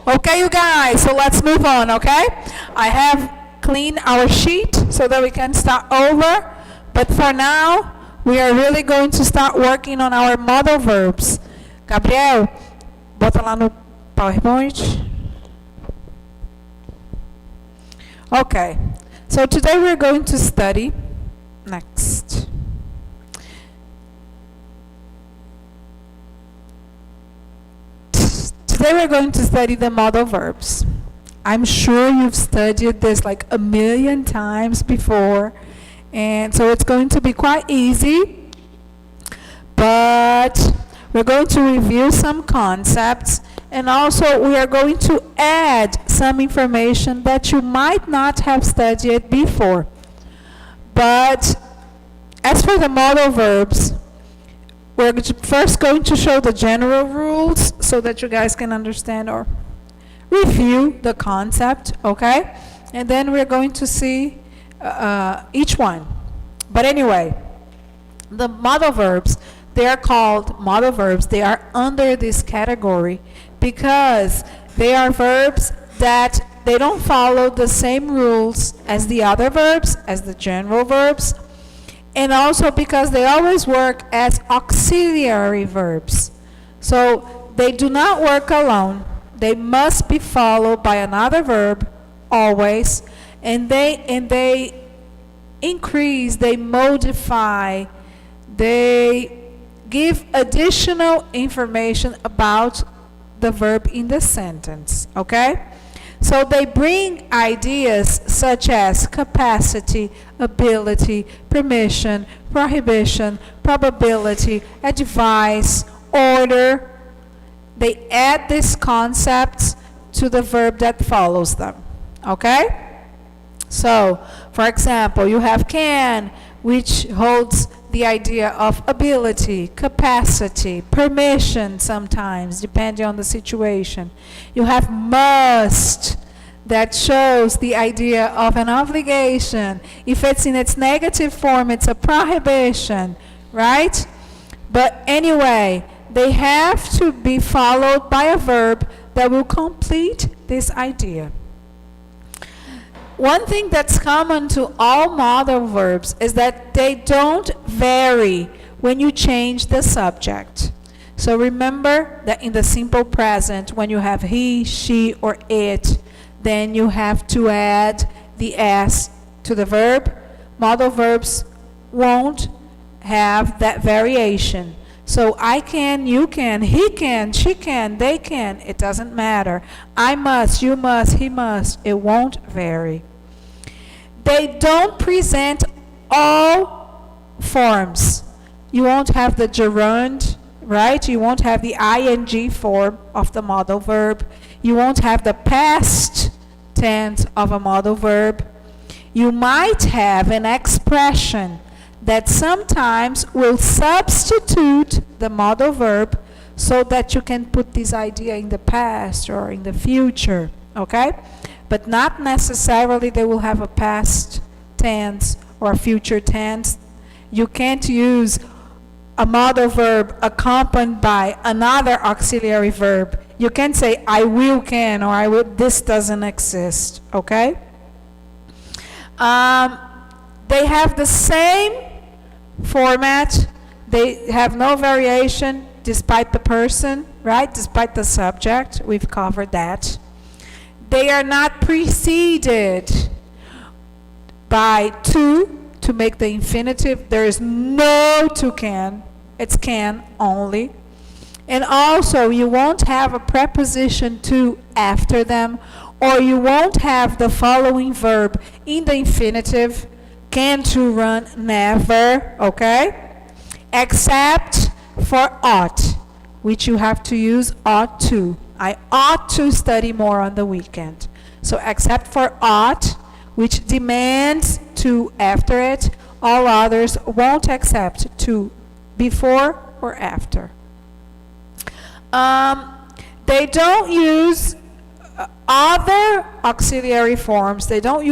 Okay, you guys, so let's move on, okay? I have cleaned our sheet so that we can start over. But for now, we are really going to start working on our modal verbs. Gabriel, bota lá no PowerPoint. Okay, so today we're going to study, next. Today we're going to study the modal verbs. I'm sure you've studied this like a million times before, and so it's going to be quite easy, but we're going to review some concepts, and also we are going to add some information that you might not have studied before. But as for the modal verbs, we're first going to show the general rules so that you guys can understand or review the concept, okay? And then we're going to see each one. But anyway, the modal verbs, they are called modal verbs. They are under this category because they are verbs that they don't follow the same rules as the other verbs, as the general verbs. And also because they always work as auxiliary verbs. So they do not work alone. They must be followed by another verb always. And they increase, they modify, they give additional information about the verb in the sentence. Okay? So they bring ideas such as capacity, ability, permission, prohibition, probability, advice, order. They add these concepts to the verb that follows them. Okay? So, for example, you have can, which holds the idea of ability, capacity, permission sometimes, depending on the situation. You have must, that shows the idea of an obligation. If it's in its negative form, it's a prohibition, right? But anyway, they have to be followed by a verb that will complete this idea. One thing that's common to all modal verbs is that they don't vary when you change the subject. So remember that in the simple present, when you have he, she, or it, then you have to add the s to the verb. Modal verbs won't have that variation. So I can, you can, he can, she can, they can, it doesn't matter. I must, you must, he must, it won't vary. They don't present all forms. You won't have the gerund, right? You won't have the ing form of the modal verb. You won't have the past tense of a modal verb. You might have an expression that sometimes will substitute the modal verb so that you can put this idea in the past or in the future, okay? But not necessarily they will have a past tense or a future tense. You can't use a modal verb accompanied by another auxiliary verb. You can't say I will can or I will, this doesn't exist, okay? They have the same format. They have no variation despite the person, right? Despite the subject. We've covered that. They are not preceded by to make the infinitive. There is no to can. It's can only. And also, you won't have a preposition to after them, or you won't have the following verb in the infinitive. Can, to, run, never, okay? Except for ought, which you have to use ought to. I ought to study more on the weekend. So except for ought, which demands to after it, all others won't accept to before or after. They don't use Other auxiliary forms, they don't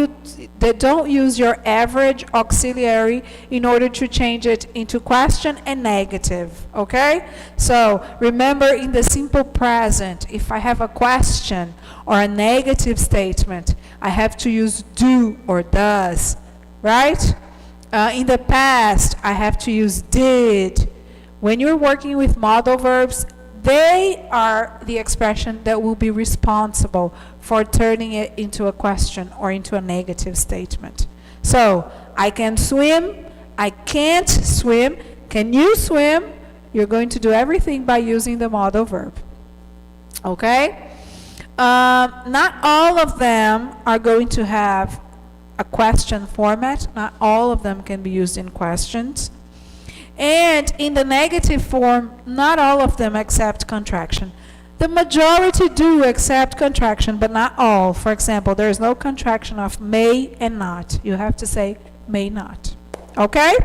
use your average auxiliary in order to change it into question and negative, okay? So remember, in the simple present, if I have a question or a negative statement, I have to use do or does, right? In the past, I have to use did. When you're working with modal verbs, they are the expression that will be responsible for turning it into a question or into a negative statement. So, I can swim, I can't swim, can you swim? You're going to do everything by using the modal verb. Okay? Not all of them are going to have a question format. Not all of them can be used in questions. And in the negative form, not all of them accept contraction. The majority do accept contraction, but not all. For example, there is no contraction of may and not. You have to say may not. Okay?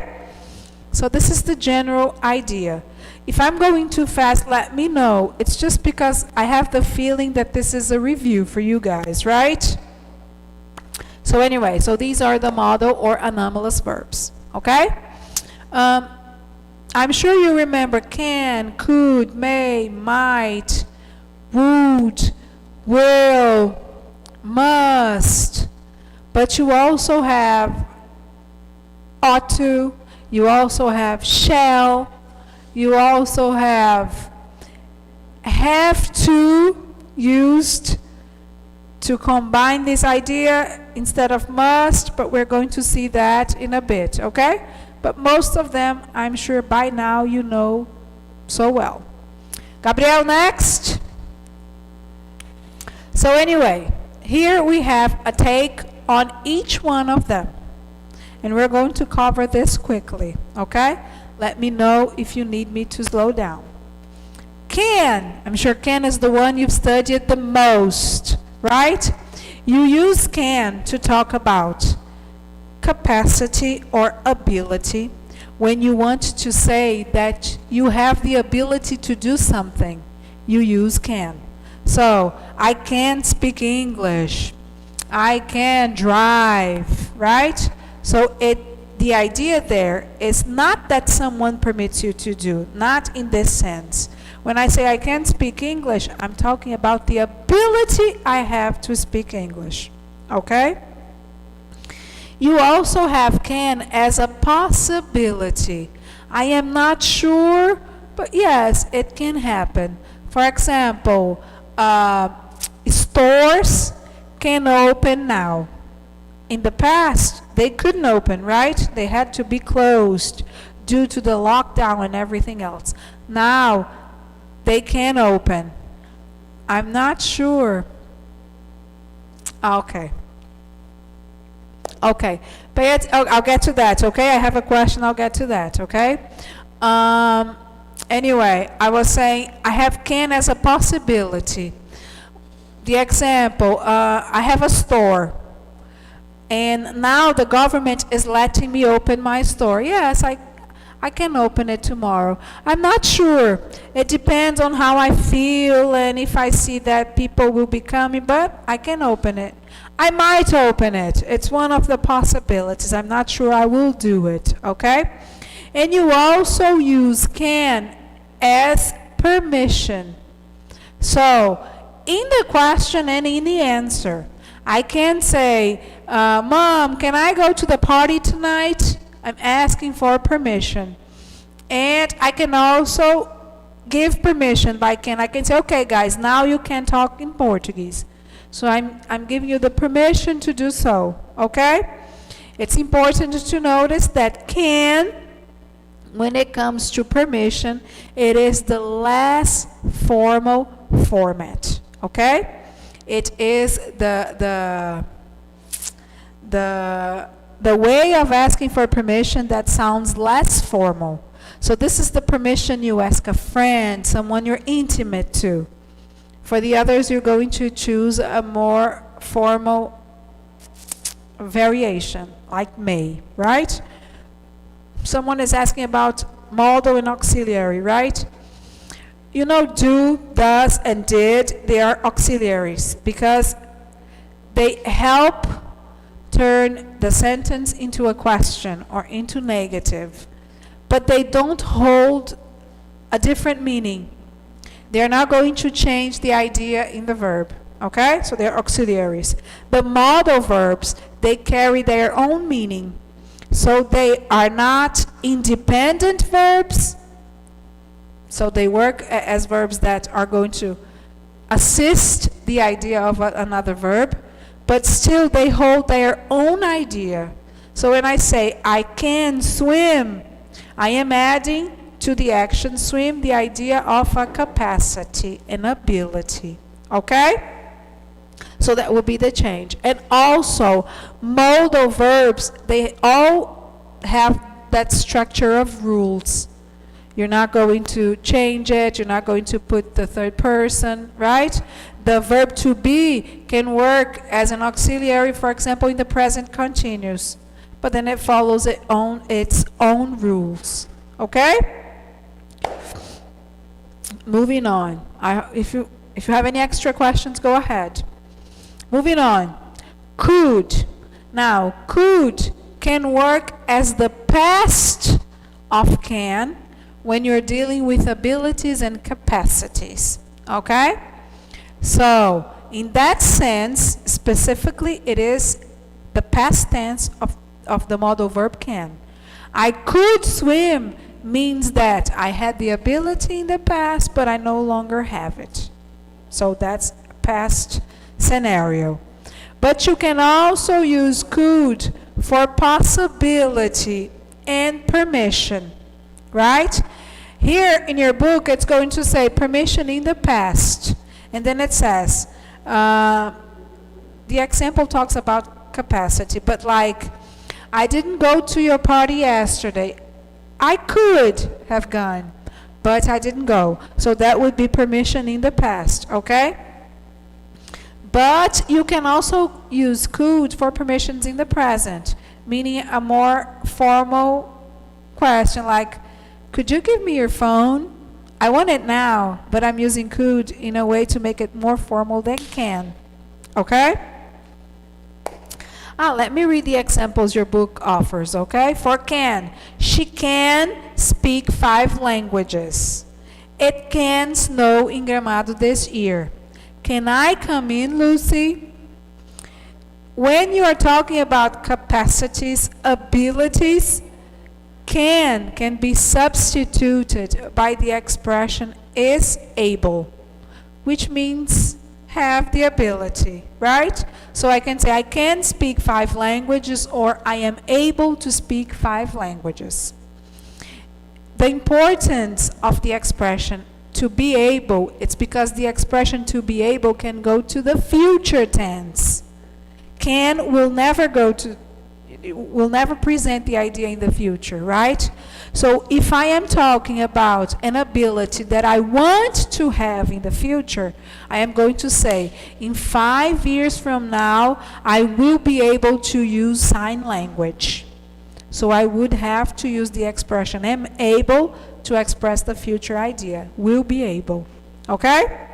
So this is the general idea. If I'm going too fast, let me know. It's just because I have the feeling that this is a review for you guys, right? So anyway, so these are the modal or anomalous verbs. Okay? I'm sure you remember can, could, may, might, would, will, must. But you also have ought to, you also have shall, you also have to used to combine this idea instead of must, but we're going to see that in a bit, okay? But most of them, I'm sure by now you know so well. Gabriel, next. So anyway, here we have a take on each one of them. And we're going to cover this quickly, okay? Let me know if you need me to slow down. Can, I'm sure can is the one you've studied the most, right? You use can to talk about capacity or ability when you want to say that you have the ability to do something. You use can. So, I can speak English. I can drive, right? So the idea there is not that someone permits you to do, not in this sense. When I say I can speak English, I'm talking about the ability I have to speak English. Okay? You also have can as a possibility. I am not sure, but yes, it can happen. For example, stores can open now. In the past, they couldn't open, right? They had to be closed due to the lockdown and everything else. Now, they can open. I'm not sure. Okay. Okay, but I'll get to that, okay? I have a question, I'll get to that, okay? Anyway, I was saying I have can as a possibility. The example, I have a store, and now the government is letting me open my store. Yes, I can open it tomorrow. I'm not sure. It depends on how I feel and if I see that people will be coming, but I can open it. I might open it. It's one of the possibilities. I'm not sure I will do it, okay? And you also use can as permission. So, in the question and in the answer, I can say, Mom, can I go to the party tonight? I'm asking for permission. And I can also give permission by can. I can say, okay, guys, now you can talk in Portuguese. So I'm giving you the permission to do so, okay? It's important to notice that can, when it comes to permission, it is the less formal format, okay? It is the way of asking for permission that sounds less formal. So this is the permission you ask a friend, someone you're intimate to. For the others, you're going to choose a more formal variation, like may, right? Someone is asking about modal and auxiliary, right? You know, do, does, and did, they are auxiliaries because they help turn the sentence into a question or into negative, but they don't hold a different meaning. They're not going to change the idea in the verb, okay? So they're auxiliaries. The modal verbs, they carry their own meaning. So they are not independent verbs. So they work as verbs that are going to assist the idea of another verb, but still they hold their own idea. So when I say, I can swim, I am adding to the action swim the idea of a capacity, an ability. Okay? So that will be the change. And also, modal verbs, they all have that structure of rules. You're not going to change it. You're not going to put the third person, right? The verb to be can work as an auxiliary, for example, in the present continuous. But then it follows its own rules. Okay? Moving on. If you have any extra questions, go ahead. Moving on. Could. Now, could can work as the past of can when you're dealing with abilities and capacities. Okay? So, in that sense, specifically, it is the past tense of the modal verb can. I could swim means that I had the ability in the past, but I no longer have it. So that's a past scenario. But you can also use could for possibility and permission, right? Here in your book, it's going to say permission in the past. And then it says, the example talks about capacity, but like, I didn't go to your party yesterday. I could have gone, but I didn't go. So that would be permission in the past, okay? But you can also use could for permissions in the present, meaning a more formal question like, could you give me your phone? I want it now, but I'm using could in a way to make it more formal than can, okay? Let me read the examples your book offers, okay? For can, she can speak 5 languages. It can snow in Gramado this year. Can I come in, Lucy? When you are talking about capacities, abilities, can be substituted by the expression is able, which means have the ability, right? So I can say I can speak 5 languages or I am able to speak 5 languages. The importance of the expression to be able, it's because the expression to be able can go to the future tense. Can will never present the idea in the future, right? So if I am talking about an ability that I want to have in the future, I am going to say, in 5 years from now, I will be able to use sign language. So I would have to use the expression am able to express the future idea. Will be able. Okay?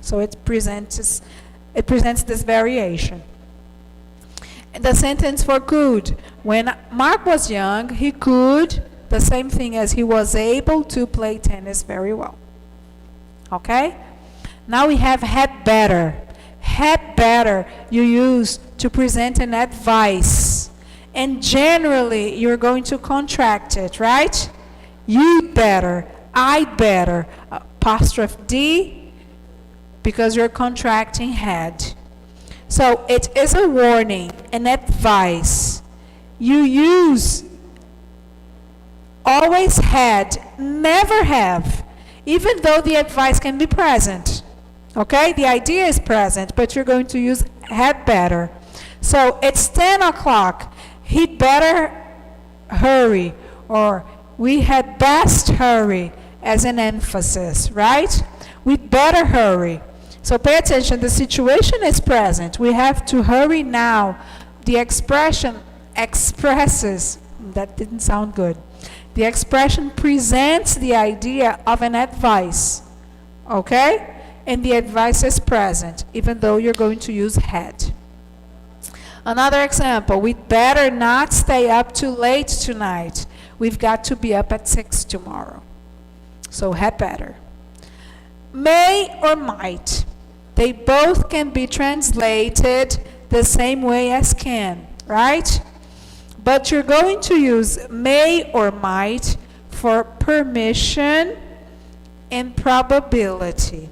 So it presents this variation. The sentence for could. When Mark was young, he could, the same thing as he was able to play tennis very well. Okay? Now we have had better. Had better you use to present an advice. And generally, you're going to contract it, right? You better, I better, apostrophe D, because you're contracting had. So it is a warning, an advice. You use always had, never have, even though the advice can be present. Okay? The idea is present, but you're going to use had better. So it's 10 o'clock. He'd better hurry, or we had best hurry as an emphasis, right? We'd better hurry. So pay attention, the situation is present. We have to hurry now. The expression expresses, that didn't sound good. The expression presents the idea of an advice. okay? And the advice is present, even though you're going to use had. Another example, we'd better not stay up too late tonight. We've got to be up at 6 tomorrow. So had better. May or might. They both can be translated the same way as can, right? But you're going to use may or might for permission and probability.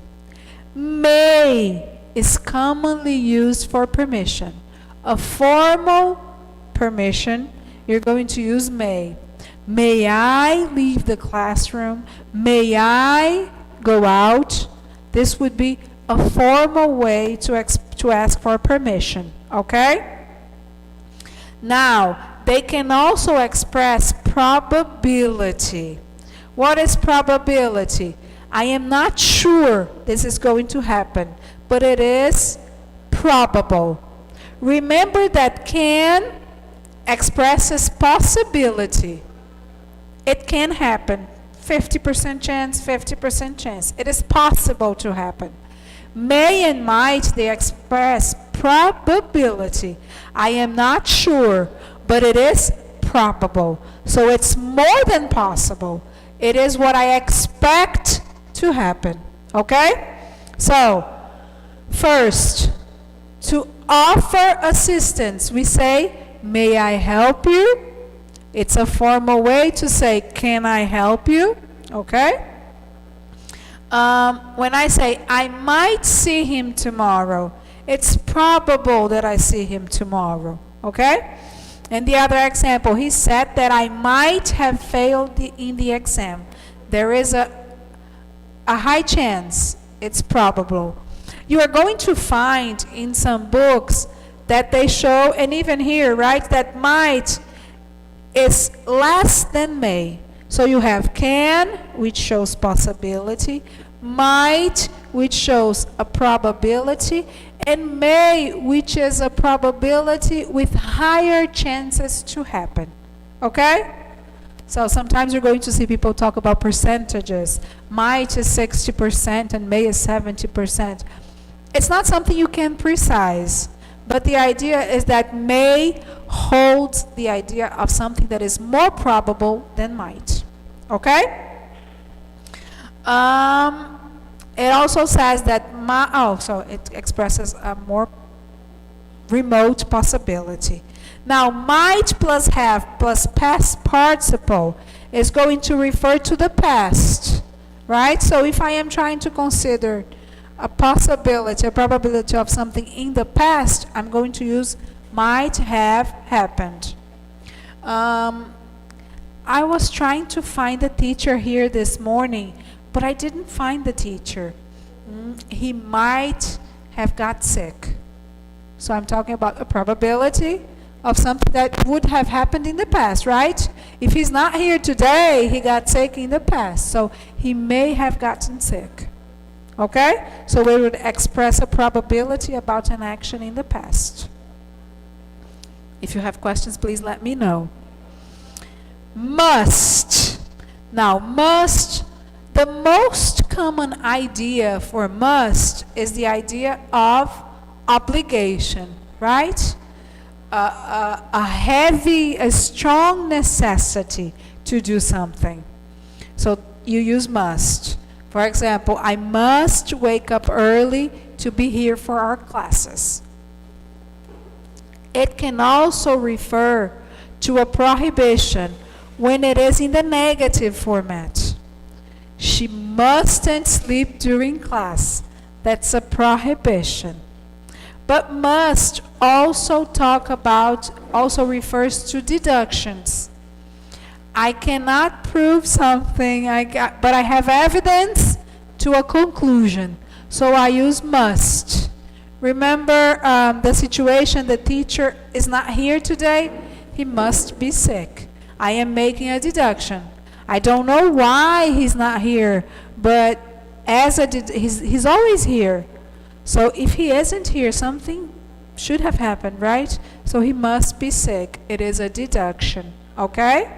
May is commonly used for permission. A formal permission, you're going to use may. May I leave the classroom? May I go out? This would be a formal way to ask for permission, okay? Now, they can also express probability. What is probability? I am not sure this is going to happen, but it is probable. Remember that can expresses possibility. It can happen. 50% chance, 50% chance. It is possible to happen. May and might, they express probability. I am not sure, but it is probable. So it's more than possible. It is what I expect to happen. Okay? So, first, to offer assistance, we say, may I help you? It's a formal way to say, can I help you? Okay? When I say, I might see him tomorrow, it's probable that I see him tomorrow. Okay? And the other example, he said that I might have failed in the exam. There is a high chance, it's probable. You are going to find in some books that they show, and even here, right, that might is less than may. So you have can, which shows possibility, might, which shows a probability, and may, which is a probability with higher chances to happen. Okay? So sometimes you're going to see people talk about percentages. Might is 60% and may is 70%. It's not something you can precise, but the idea is that may holds the idea of something that is more probable than might. Okay? It also says that so it expresses a more remote possibility. Now, might plus have plus past participle is going to refer to the past, right? So if I am trying to consider a possibility, a probability of something in the past, I'm going to use might have happened. I was trying to find a teacher here this morning, but I didn't find the teacher. He might have got sick. So I'm talking about a probability of something that would have happened in the past, right? If he's not here today, he got sick in the past. So he may have gotten sick. Okay? So we would express a probability about an action in the past. If you have questions, please let me know. Must. Now, must, the most common idea for must is the idea of obligation, right? A heavy, a strong necessity to do something. So you use must. For example, I must wake up early to be here for our classes. It can also refer to a prohibition when it is in the negative format. She mustn't sleep during class. That's a prohibition. But must also also refers to deductions. I cannot prove something, but I have evidence to a conclusion. So I use must. Remember the situation, the teacher is not here today, he must be sick. I am making a deduction. I don't know why he's not here, but he's always here. So if he isn't here, something should have happened, right? So he must be sick. It is a deduction, okay?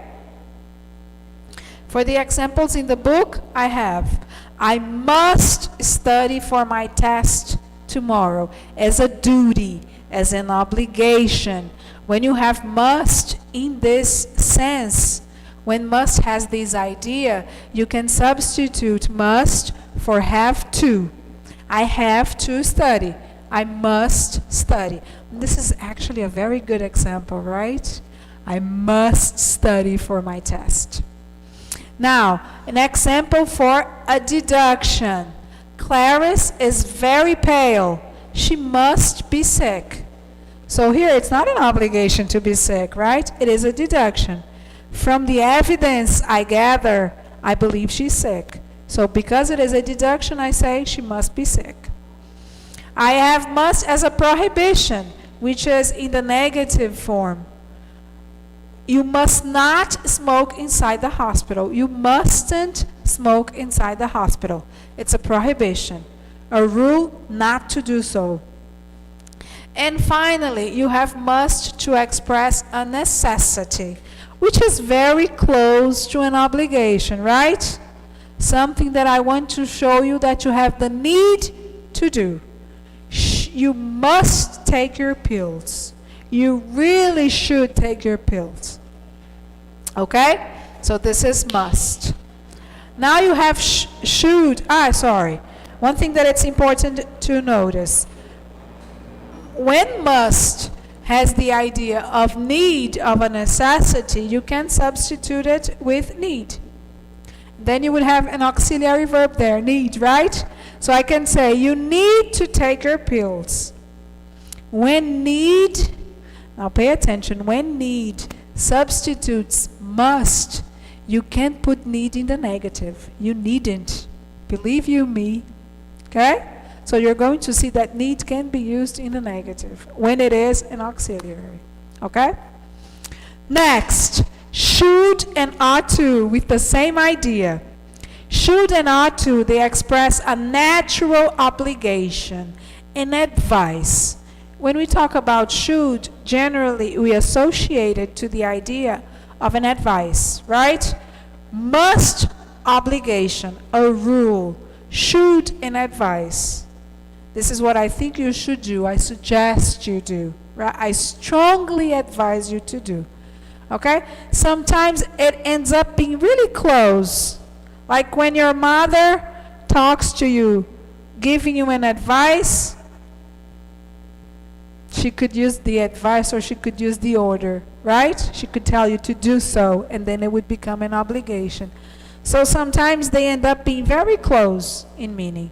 For the examples in the book, I have, I must study for my test tomorrow, as a duty, as an obligation. When you have must in this sense, when must has this idea, you can substitute must for have to. I have to study. I must study. This is actually a very good example, right? I must study for my test. Now, an example for a deduction. Clarice is very pale. She must be sick. So here it's not an obligation to be sick, right? It is a deduction. From the evidence I gather, I believe she's sick. So because it is a deduction, I say she must be sick. I have must as a prohibition, which is in the negative form. You must not smoke inside the hospital. You mustn't smoke inside the hospital. It's a prohibition, a rule not to do so. And finally, you have must to express a necessity, which is very close to an obligation, right? Something that I want to show you that you have the need to do. You must take your pills. You really should take your pills. Okay? So this is must. Now you have should. One thing that it's important to notice. When must has the idea of need, of a necessity, you can substitute it with need. Then you would have an auxiliary verb there, need, right? So I can say, you need to take your pills. When need, now pay attention, when need substitutes must, you can't put need in the negative. You needn't. Believe you me. Okay? So you're going to see that need can be used in the negative when it is an auxiliary. Okay? Next, should and ought to with the same idea. Should and ought to, they express a natural obligation, an advice. When we talk about should, generally we associate it to the idea of an advice, right? Must, obligation, a rule. Should, an advice. This is what I think you should do. I suggest you do. Right? I strongly advise you to do. Okay? Sometimes it ends up being really close. Like when your mother talks to you, giving you an advice, she could use the advice or she could use the order, right? She could tell you to do so, and then it would become an obligation. So sometimes they end up being very close in meaning.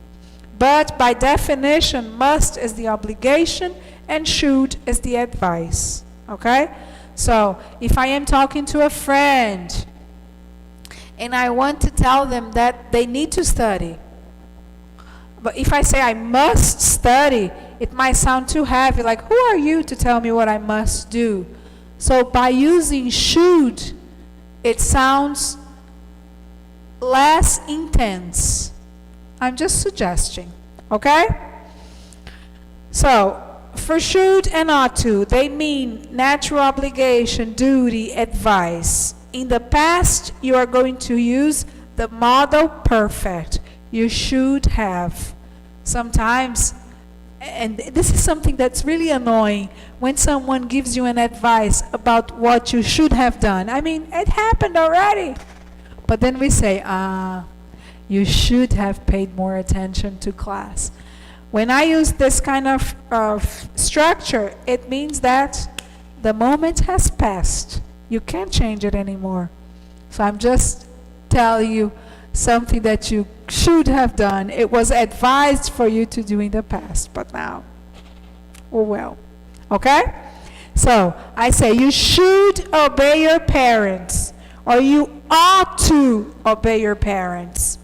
But by definition, must is the obligation and should is the advice. Okay? So if I am talking to a friend and I want to tell them that they need to study, but if I say I must study, it might sound too heavy, like who are you to tell me what I must do? So by using should, it sounds less intense. I'm just suggesting, okay? So, for should and ought to, they mean natural obligation, duty, advice. In the past, you are going to use the modal perfect. You should have. Sometimes, and this is something that's really annoying, when someone gives you an advice about what you should have done. I mean, it happened already. But then we say, you should have paid more attention to class. When I use this kind of structure, it means that the moment has passed. You can't change it anymore. So I'm just telling you something that you should have done. It was advised for you to do in the past, but now, oh well. Okay? So I say you should obey your parents, or you ought to obey your parents.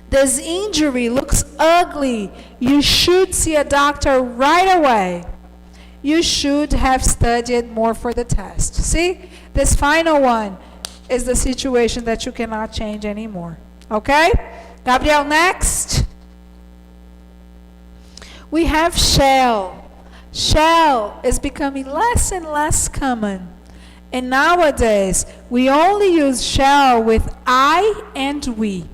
This injury looks ugly. You should see a doctor right away. You should have studied more for the test. See, this final one is the situation that you cannot change anymore. Okay? Gabriel, next. We have shall. Shall is becoming less and less common. And nowadays, we only use shall with I and we.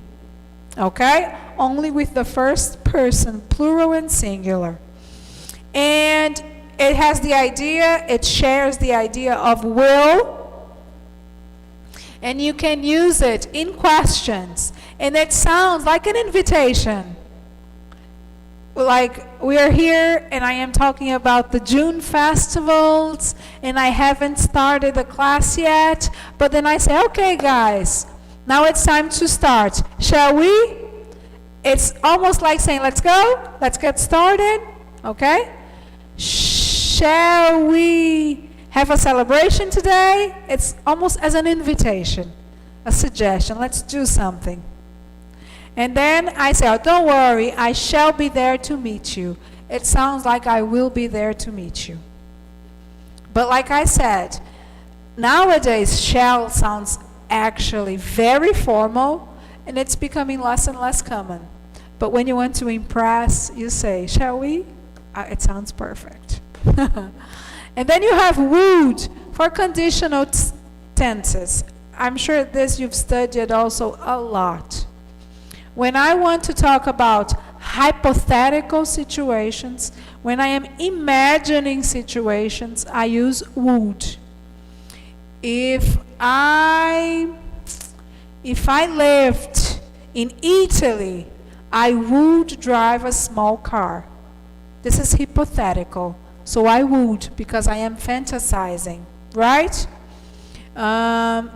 Okay? Only with the first person, plural and singular. And it has the idea, it shares the idea of will. And you can use it in questions. And it sounds like an invitation. Like we are here and I am talking about the June festivals and I haven't started the class yet. But then I say, okay guys, now it's time to start. Shall we? It's almost like saying, let's go, let's get started. Okay? Shall we have a celebration today? It's almost as an invitation, a suggestion. Let's do something. And then I say, oh, don't worry, I shall be there to meet you. It sounds like I will be there to meet you. But like I said, nowadays shall sounds actually very formal and it's becoming less and less common. But when you want to impress, you say, shall we? It sounds perfect. And then you have would for conditional tenses. I'm sure this you've studied also a lot. When I want to talk about hypothetical situations, when I am imagining situations, I use would. If I lived in Italy, I would drive a small car. This is hypothetical. So I would, because I am fantasizing, right?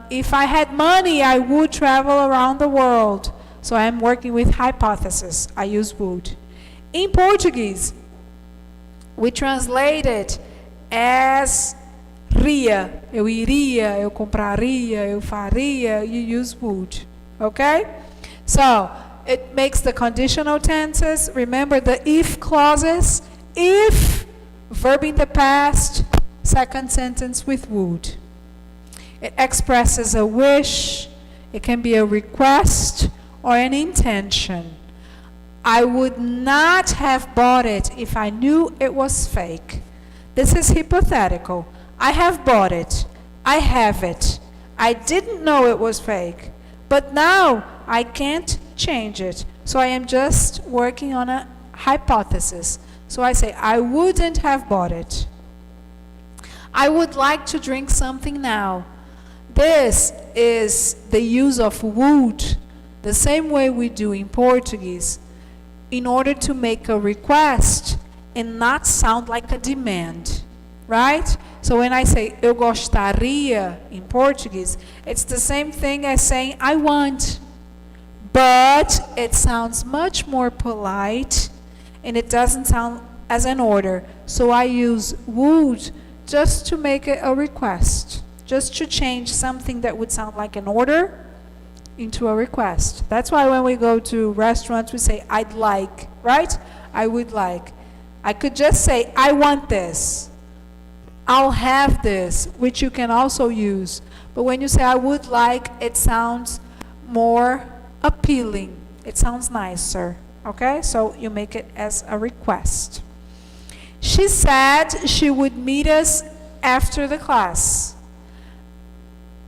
If I had money, I would travel around the world. So I am working with hypothesis. I use would. In Portuguese, we translate it as ria. Eu iria, eu compraria, eu faria. You use would. Okay? So it makes the conditional tenses. Remember the if clauses. If, verb in the past, second sentence with would. It expresses a wish. It can be a request or an intention. I would not have bought it if I knew it was fake. This is hypothetical. I have bought it. I have it. I didn't know it was fake. But now I can't change it. So I am just working on a hypothesis. So I say, I wouldn't have bought it. I would like to drink something now. This is the use of would, the same way we do in Portuguese, in order to make a request and not sound like a demand, right? So when I say eu gostaria in Portuguese, it's the same thing as saying I want, but it sounds much more polite and it doesn't sound as an order. So I use would just to make it a request, just to change something that would sound like an order into a request. That's why when we go to restaurants, we say, I'd like, right? I would like. I could just say, I want this. I'll have this, which you can also use. But when you say, I would like, it sounds more appealing. It sounds nicer, okay? So you make it as a request. She said she would meet us after the class.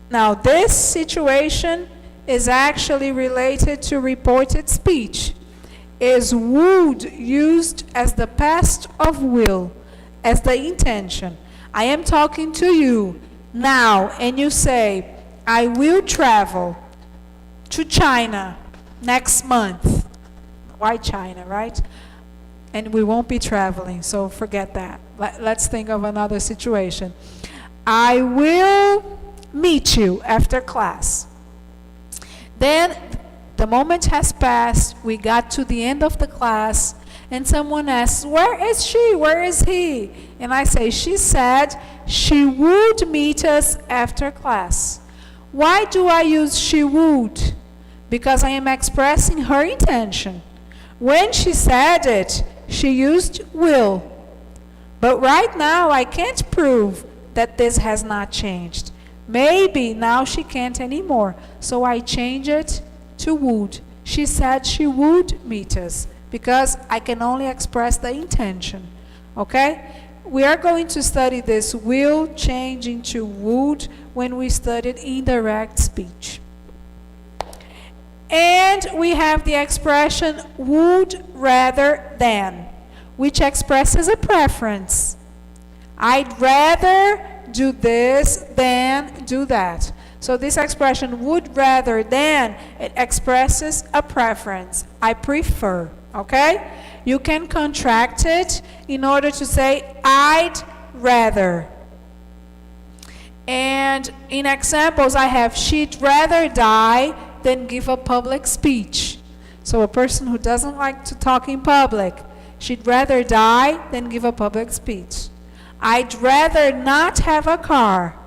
Now, this situation is actually related to reported speech. Is would used as the past of will, as the intention? I am talking to you now, and you say, I will travel to China next month. Why China, right? And we won't be traveling, so forget that. Let's think of another situation. I will meet you after class. Then the moment has passed, we got to the end of the class, and someone asks, where is she? Where is he? And I say, she said she would meet us after class. Why do I use she would? Because I am expressing her intention. When she said it, she used will. But right now, I can't prove that this has not changed. Maybe now she can't anymore. So I change it to would. She said she would meet us because I can only express the intention. Okay? We are going to study this will change into would when we studied indirect speech. And we have the expression would rather than, which expresses a preference. I'd rather do this than do that. So this expression would rather than, it expresses a preference. I prefer, okay? You can contract it in order to say I'd rather. And in examples I have she'd rather die than give a public speech. So a person who doesn't like to talk in public, she'd rather die than give a public speech. I'd rather not have a car.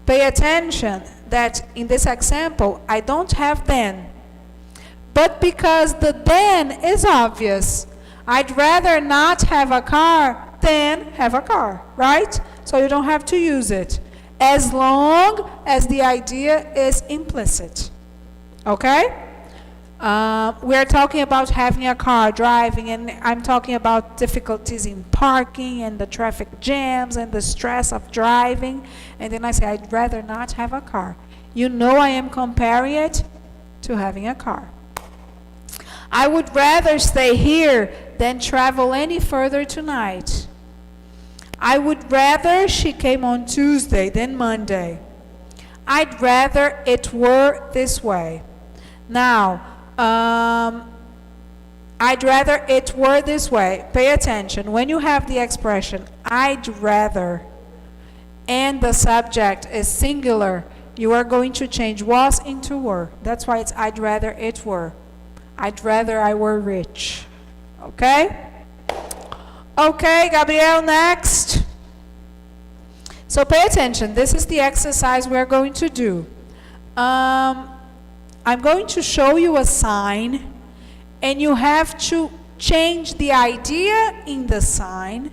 Pay attention that in this example, I don't have then. But because the then is obvious, I'd rather not have a car than have a car, right? So you don't have to use it, as long as the idea is implicit. Okay? We're talking about having a car, driving, and I'm talking about difficulties in parking and the traffic jams and the stress of driving. And then I say, I'd rather not have a car. You know I am comparing it to having a car. I would rather stay here than travel any further tonight. I would rather she came on Tuesday than Monday. I'd rather it were this way. Now, I'd rather it were this way. Pay attention. When you have the expression, I'd rather, and the subject is singular, you are going to change was into were. That's why it's I'd rather it were. I'd rather I were rich. Okay? Okay, Gabriel, next. So pay attention. This is the exercise we're going to do. I'm going to show you a sign, and you have to change the idea in the sign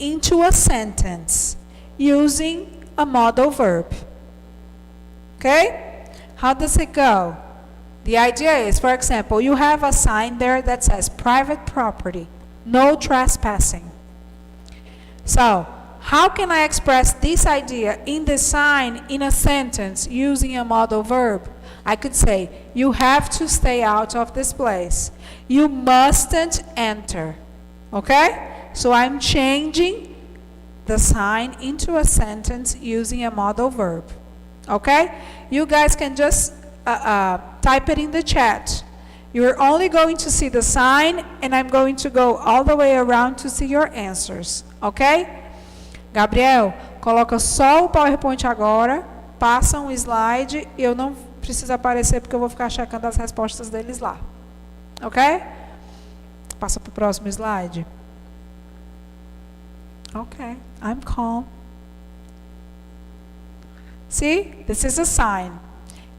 into a sentence using a modal verb. Okay? How does it go? The idea is, for example, you have a sign there that says private property, no trespassing. So, how can I express this idea in the sign in a sentence using a modal verb? I could say, you have to stay out of this place. You mustn't enter. Okay? So I'm changing the sign into a sentence using a modal verb. Okay? You guys can just type it in the chat. You're only going to see the sign, and I'm going to go all the way around to see your answers. Ok? Gabriel, coloca só o PowerPoint agora, passa um slide, e eu não preciso aparecer porque eu vou ficar checando as respostas deles lá. Ok? Passa para o próximo slide. Ok, I'm calm. See, this is a sign.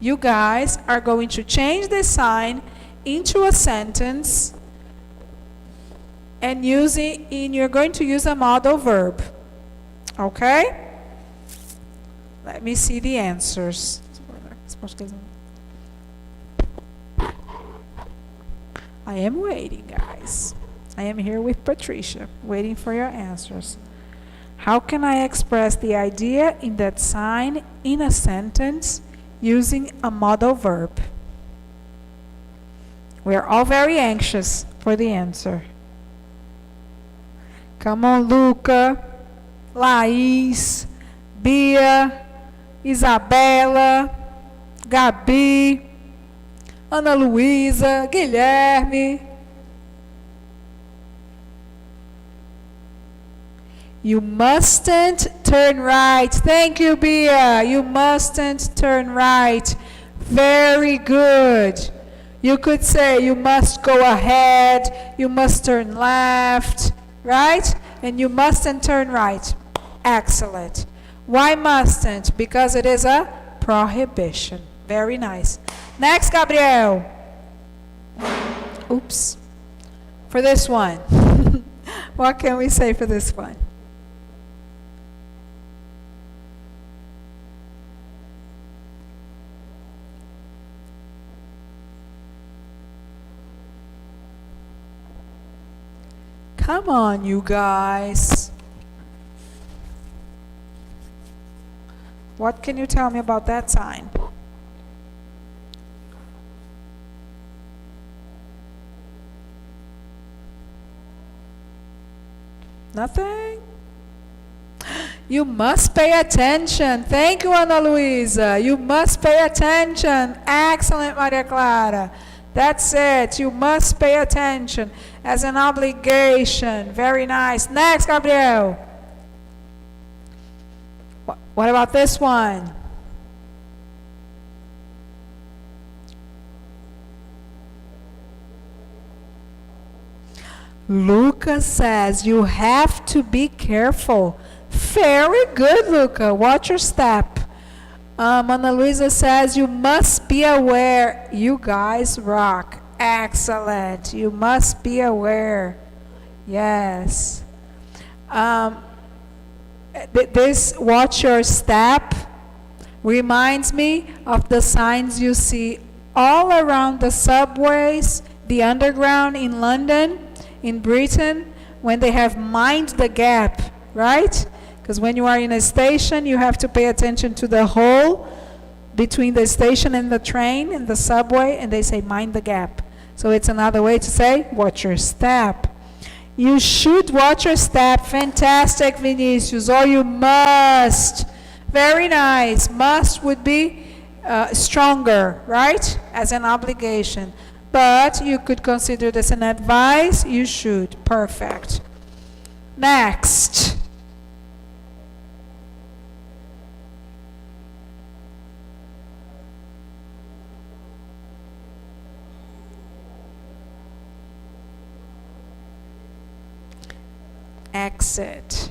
You guys are going to change this sign into a sentence, and you're going to use a modal verb. Okay? Let me see the answers. I am waiting, guys. I am here with Patricia, waiting for your answers. How can I express the idea in that sign in a sentence using a modal verb? We are all very anxious for the answer. Come on, Luca, Laís, Bia, Isabela, Gabi, Ana Luísa, Guilherme. You mustn't turn right. Thank you, Bia. You mustn't turn right. Very good. You could say you must go ahead, you must turn left, right? And you mustn't turn right. Excellent. Why mustn't? Because it is a prohibition. Very nice. Next, Gabriel. Oops. For this one. What can we say for this one? Come on, you guys. What can you tell me about that sign? Nothing? You must pay attention. Thank you, Ana Luisa. You must pay attention. Excellent, Maria Clara. That's it. You must pay attention as an obligation. Very nice. Next, Gabriel. What about this one? Lucas says you have to be careful. Very good, Luca. Watch your step. Ana Luisa says you must be aware. You guys rock. Excellent. You must be aware. Yes. This watch your step reminds me of the signs you see all around the subways, the underground in London, in Britain, when they have mind the gap, right? Because when you are in a station, you have to pay attention to the hole between the station and the train and the subway, and they say mind the gap. So it's another way to say watch your step. You should watch your step. Fantastic, Vinicius. Or you must. Very nice. Must would be stronger, right? As an obligation. But you could consider this an advice. You should. Perfect. Next. Exit.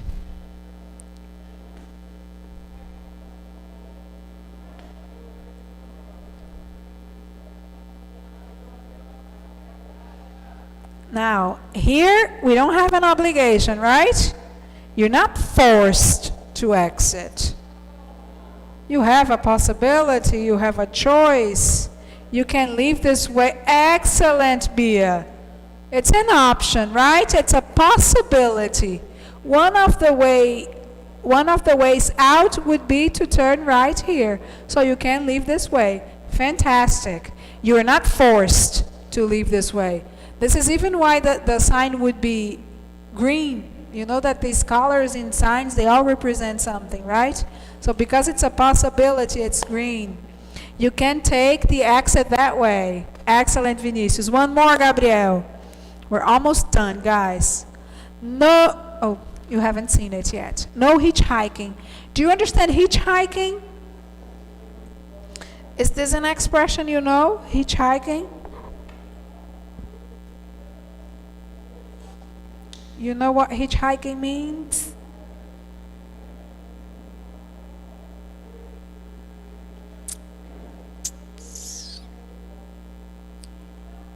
Now, here we don't have an obligation, right? You're not forced to exit. You have a possibility, you have a choice. You can leave this way. Excellent, Bia. It's an option, right? It's a possibility. One of the ways out would be to turn right here. So you can leave this way. Fantastic. You are not forced to leave this way. This is even why the sign would be green. You know that these colors in signs, they all represent something, right? So because it's a possibility, it's green. You can take the exit that way. Excellent, Vinicius. One more, Gabriel. We're almost done, guys. No, oh, you haven't seen it yet. No hitchhiking. Do you understand hitchhiking? Is this an expression you know? Hitchhiking? You know what hitchhiking means?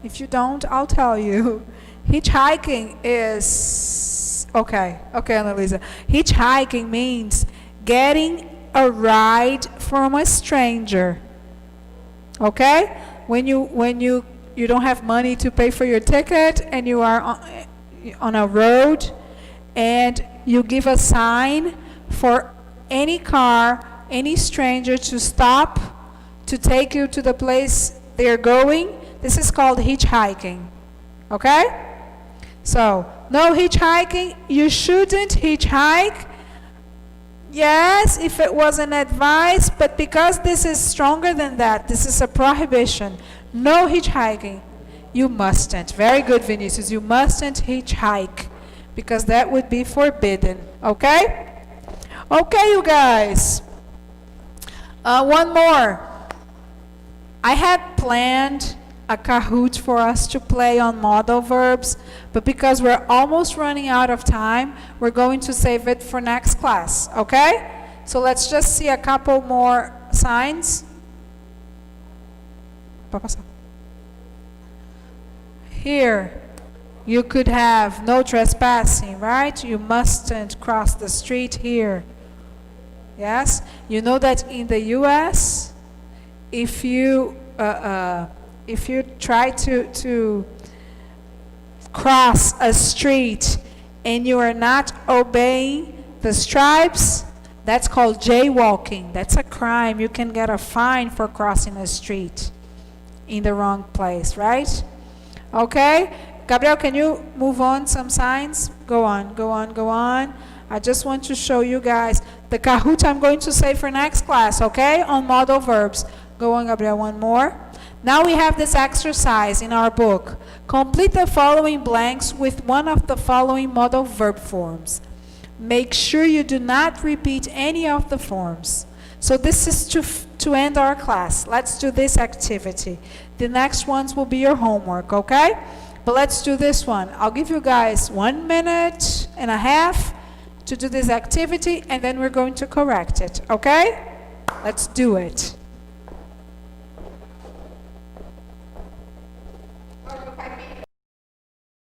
If you don't, I'll tell you. Hitchhiking is, okay, Annalisa. Hitchhiking means getting a ride from a stranger. Okay? When you don't have money to pay for your ticket and you are on a road and you give a sign for any car, any stranger to stop to take you to the place they're going, this is called hitchhiking. Okay? So, no hitchhiking. You shouldn't hitchhike. Yes, if it was an advice, but because this is stronger than that, this is a prohibition. No hitchhiking. You mustn't. Very good, Vinicius. You mustn't hitchhike because that would be forbidden. Okay? Okay, you guys. One more. I had planned a Kahoot for us to play on modal verbs, but because we're almost running out of time, we're going to save it for next class, okay? So let's just see a couple more signs. Here, you could have no trespassing, right? You mustn't cross the street here. Yes? You know that in the US, if you try to cross a street and you are not obeying the stripes, that's called jaywalking. That's a crime. You can get a fine for crossing a street in the wrong place, right? Okay? Gabriel, can you move on some signs? Go on, go on, go on. I just want to show you guys the Kahoot I'm going to say for next class, okay? On modal verbs. Go on, Gabriel, one more. Now we have this exercise in our book. Complete the following blanks with one of the following modal verb forms. Make sure you do not repeat any of the forms. So this is to end our class. Let's do this activity. The next ones will be your homework, okay? But let's do this one. I'll give you guys 1.5 minutes to do this activity, and then we're going to correct it, okay? Let's do it.